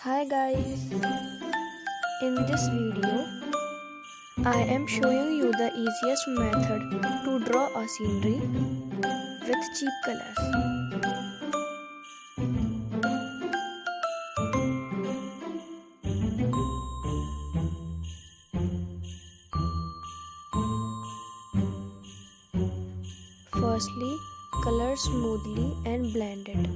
Hi guys, in this video I am showing you the easiest method to draw a scenery with cheap colors. Firstly, color smoothly and blend it.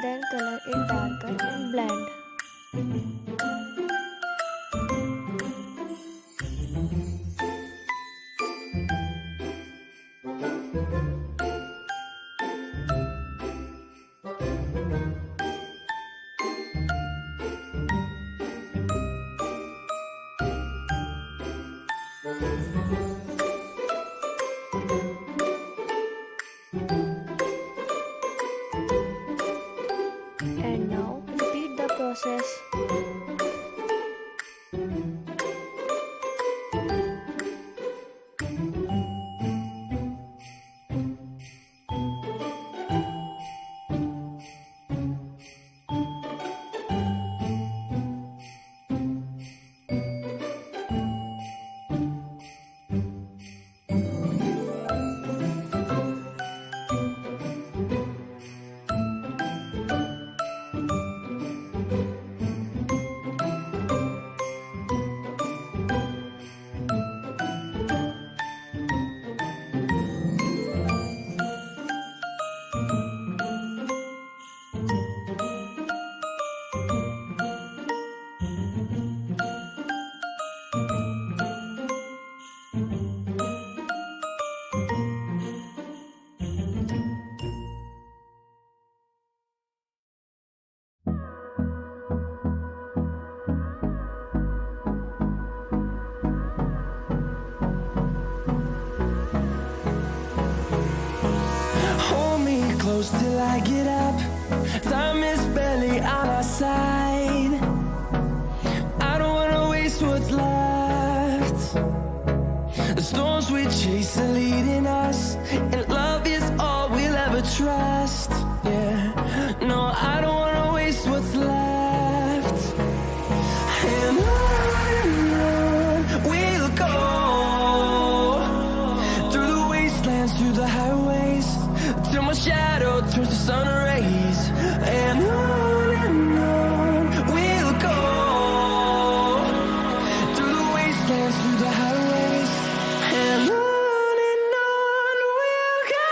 Then color it darker and blend. And now repeat the process. Hold me close till I get up. Time is barely on our side. I don't wanna waste what's left. The storms we chase are leading us, and love is all we'll ever trust. Yeah, no, I don't wanna waste what's left. And on we'll go, through the wastelands, through the highways, till my shadow turns to sun rays. And on we'll go, through the wastelands, through the highways, and on we'll go.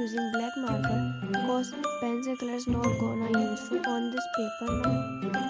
using black marker cause pencil color is not gonna useful on this paper now.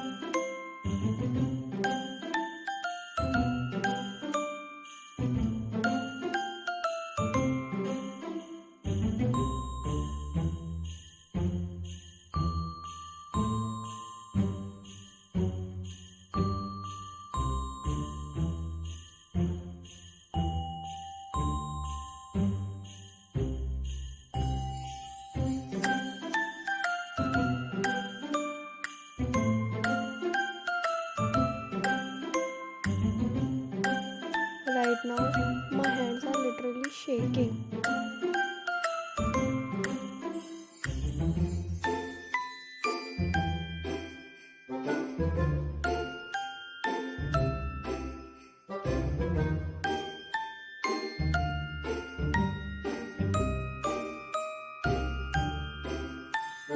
Right now, my hands are literally shaking.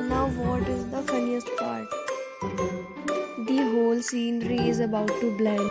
Now, what is the funniest part? The whole scenery is about to blend.